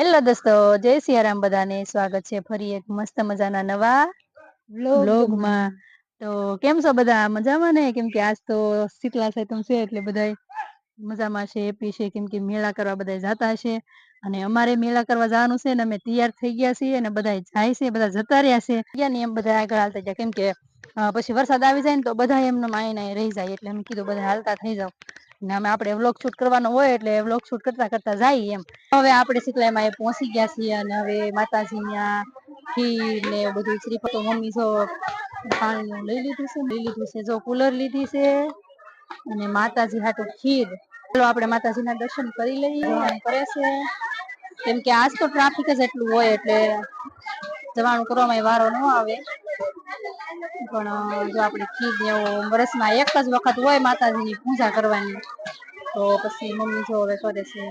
Hello દોસ્તો, જય સિયારામ બધાને સ્વાગત છે ફરી એક મસ્ત મજાના નવા વ્લોગમાં। તો કેમ છો બધા? મજામાં ને? કેમ કે આજ તો શીતલા સાતમ છે એટલે બધા મજામાં છે, હેપી છે, કેમ કે મેળા કરવા બધા જતા છે અને અમારે મેળા કરવા જવાનું છે ને અમે તૈયાર થઈ ગયા છીએ અને બધા જાય છે, બધા જતા રહ્યા છે ને એમ બધા આગળ હાલતા ગયા, કેમ કે પછી વરસાદ આવી જાય ને તો બધા એમને માયને રહી જાય એટલે એમ કીધું બધા હાલતા થઈ જાવ ને અમે આપણે વ્લોગ શૂટ કરવાનો હોય એટલે વ્લોગ શૂટ કરતા કરતા જાય એમ। હવે આપણે શીતલામાં એ પહોંચી ગયા છીએ અને હવે માતાજી ત્યાં ખીર ને એવું બધું શ્રીફળ તો મમ્મી જો પાણી લઈ લીધું છે, જો કુલર લીધી છે અને માતાજી હાટુ ખીર। ચાલો આપણે માતાજીના દર્શન કરી લઈએ કરે છે, કેમ કે આજ તો ટ્રાફિક જ એટલું હોય એટલે જવાનું કરવામાં વારો ન આવે, પણ જો આપણે ખીર ને એવું વર્ષમાં એક જ વખત હોય માતાજીની પૂજા કરવાની તો પછી મમ્મી જો હવે કરે છે।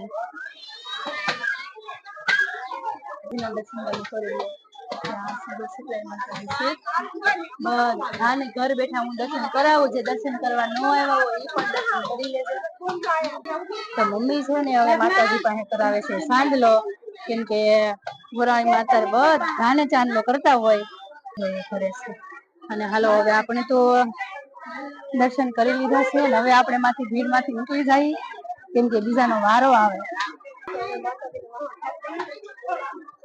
બધાને ઘર બેઠા હું દર્શન કરાવું, જે દર્શન કરવા ન આવ્યા હોય એ પણ દર્શન કરી લેજો। તો મમ્મી છે ને હવે માતાજી પાસે કરાવે છે સાંજલો, કેમ કે ગોરાણી અત્યારે બધાને ચાંદલો કરતા હોય કરે છે। અને હાલો હવે આપણે તો દર્શન કરી લીધા છે ને હવે આપણે માંથી ભીડ માંથી નીકળી જાય, કેમ કે બીજાનો વારો આવે।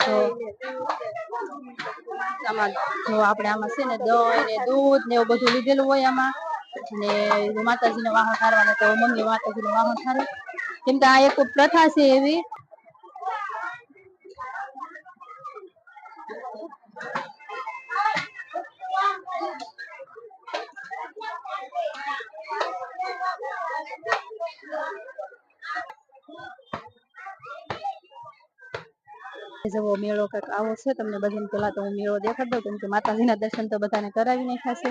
તો આમાં જો આપણે આમાં છે ને દહીં ને દૂધ ને એવું બધું લીધેલું હોય આમાં, ને માતાજીનો વાહન હારવાનો તો મમ્મી માતાજીનો વાહન હારે, કેમ કે આ એક પ્રથા છે એવી। જેવો મેળો કંઈક આવો છે, તમને બધાને પેલા તો હું મેળો દેખાડી દઉં, કેમ કે માતાજીના દર્શન તો બધાને કરાવી નાખ્યા છે।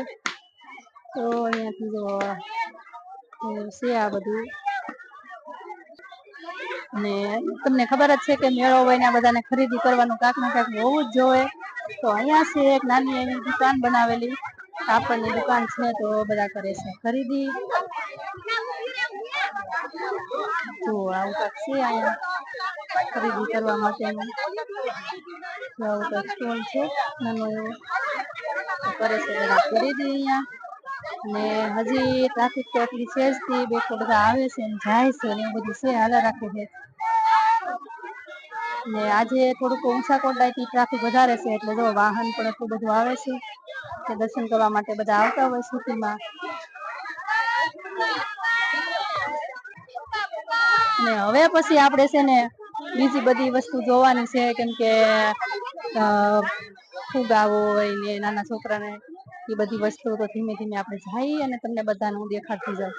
તો અહીંયાથી જો છે આ બધું, ને તમને ખબર જ છે કે મેળો હોય ને બધાને ખરીદી કરવાનું કાંક ને કાંક હોવું જ જોઈએ। તો અહીંયા છે એક નાની એવી દુકાન બનાવેલી, કાપડની દુકાન છે તો બધા કરે છે ખરીદી। જો આવું કાંઈક છે અહીંયા ખરીદી કરવા માટેનું, જો આવું કાંઈક સ્ટોલ છે નાનો એવો, કરે છે બધા ખરીદી અહીંયા। ને હજી ટ્રાફિક તો એટલી છે જ તે બધા આવે છે ને જાય છે ને એવું બધું છે, હાલા રાખે છે। ને આજે થોડુંક ઊંચાકોટાથી ટ્રાફિક વધારે છે એટલે જો વાહન પણ એટલું બધું આવે છે કે દર્શન કરવા માટે બધા આવતા હોય સિટીમાં। ને હવે પછી આપણે છે ને બીજી બધી વસ્તુ જોવાની છે, કેમ કે ફુગાવો હોય ને નાના છોકરાને એ બધી વસ્તુઓ તો ધીમે ધીમે આપણે જઈએ અને તમને બધાને હું દેખાડતી જાઉં।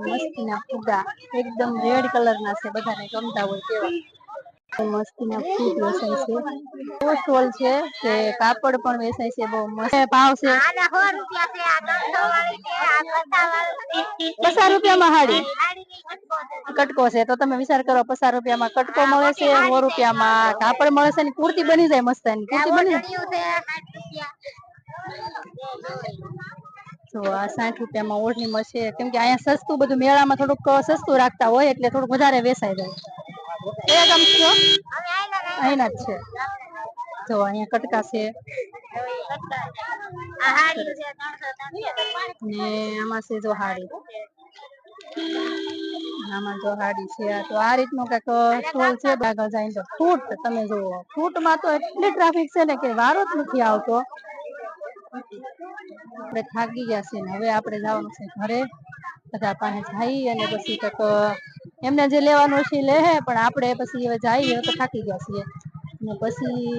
મસ્તીના ફુગ્ગા એકદમ રેડ કલર ના છે, બધાને ગમતા હોય તેવા મસ્તીના ફૂલ વેચાય છે। એવો સ્ટોલ છે કે કાપડ પણ વેચાય છે, બહુ મસ્ત ભાવ છે। પચાસ રૂપિયામાં હાડી કટકો છે, તો તમે વિચાર કરો 50 રૂપિયામાં કટકો મળે છે, 100 રૂપિયામાં કાપડ મળે છે, કુર્તી બની જાય મસ્ત એની કુર્તી બની જાય। જો આ 60 રૂપિયામાં ઓઢણી મળશે, કેમ કે અહીંયા સસ્તું બધું મેળામાં થોડુંક સસ્તું રાખતા હોય એટલે થોડુંક વધારે વેચાઈ જાય। અહીના જ છે, જો અહીંયા કટકા છે ને આમાં છે જો હાડી, આમાં જો હાડી છે, તો આ રીતનું કંઈક સ્ટોલ છે। આગળ જાય તો ફ્રૂટ તમે જુઓ, ફ્રૂટમાં તો એટલી ટ્રાફિક છે ને કે વારો જ નથી આવતો। આપણે થાકી ગયા છે ને હવે આપણે જવાનું છે ઘરે, બધા પાસે જઈ અને પછી કંઈક એમને જે લેવાનું છે લે હે, પણ આપણે પછી હવે જઈએ તો થાકી ગયા છીએ ને પછી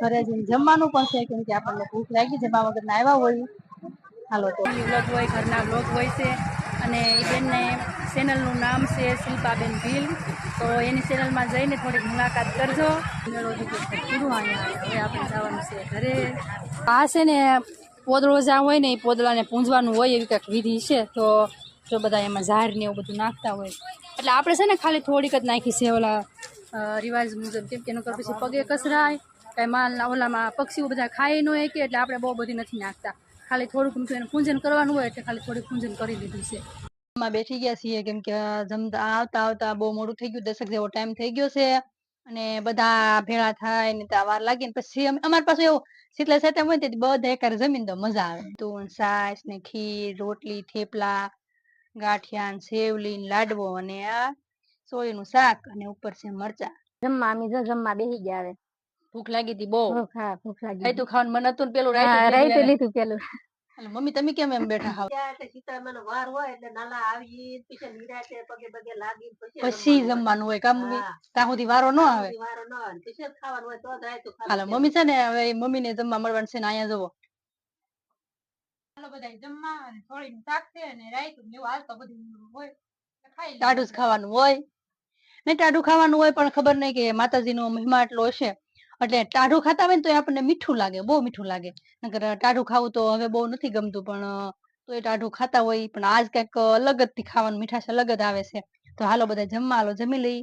ઘરે જઈને જમવાનું પણ છે, કેમ કે આપણને ભૂખ લાગી જમવા વગર ના આવ્યા હોય। હાલો તો વ્લોગ હોય, ઘરના વ્લોગ હોય છે અને એ બેનને ચેનલનું નામ છે શિલ્પાબેન ભીલ, તો એની ચેનલમાં જઈને થોડીક મુલાકાત કરજો। હવે આપણે જવાનું છે ઘરે। આ છે ને પોદળો જ્યાં હોય ને એ પોદળાને પૂંજવાનું હોય એવી કંઈક વિધિ છે, તો જો બધા એમાં ઝાડ ને એવું બધું નાખતા હોય એટલે આપણે છે ને ખાલી થોડીક જ નાખી છે ઓલા રિવાજ મુજબ, કેમ કે એનું પછી પગે કસરાય કઈ માલ ઓલામાં પક્ષીઓ બધા ખાઈ ન હોય કે એટલે આપણે બહુ બધી નથી નાખતા, ખાલી થોડુંક એનું પૂજન કરવાનું હોય એટલે ખાલી થોડુંક પૂજન કરી લીધું છે। બેઠી ગયા છીએ કેમ કે જમતા આવતા આવતા બહુ મોડું થઈ ગયું, 10 જેવો ટાઈમ થઈ ગયો છે અને બધા ભેળા થાય ને ત્યાં વાર લાગી ને પછી અમારી પાસે એવું શીતલા સાતમ હોય ને બધા એકારે જમીન તો મજા આવે. તો છાશ ને ખીર, રોટલી, થેપલા, ગાંઠિયા ને સેવલી ને લાડવો અને આ સોયનું શાક અને ઉપર છે મરચા. જમવા અમે જો જમવા બેસી ગયા હવે. ભૂખ લાગી હતી બહુ. ભૂખ લાગી. રાયતું ખાવાનું મન હતું ને પેલું રાયતું લીધું પેલું. મમ્મી તમે કેમ એમ બેઠા હાવ? સીતારામનો વાર હોય એટલે નાલા આવી પછી નિરાતે પગે પગે લાગી પછી જમવાનું હોય કામ મમ્મી. ત્યાં સુધી વારો ન આવે. પછી ખાવાનું હોય તો જ રાયતું ખાવાનું. હાલો મમ્મી છે ને હવે મમ્મી ને જમવા મળવાનું છે ને અહીંયા જોવો. હાલો બધા જમવા અને થોડીનું શાક છે અને રાયતું ને એવું હાલ તો બધું હોય. ટાઢું જ ખાવાનું હોય. નહીં ટાઢું ખાવાનું હોય પણ ખબર નહીં કે માતાજીનો મહિમા એટલો હશે. એટલે ટાઢું ખાતા હોય ને તો આપણને મીઠું લાગે બહુ મીઠું લાગે. નકર ટાઢું ખાવું તો હવે બહુ નથી ગમતું પણ તો એ ટાઢું ખાતા હોય પણ આજ કંઈક અલગ જ થી ખાવાનું મીઠાશ અલગ જ આવે છે. તો હાલો બધા જમવા હાલો જમી લઈ.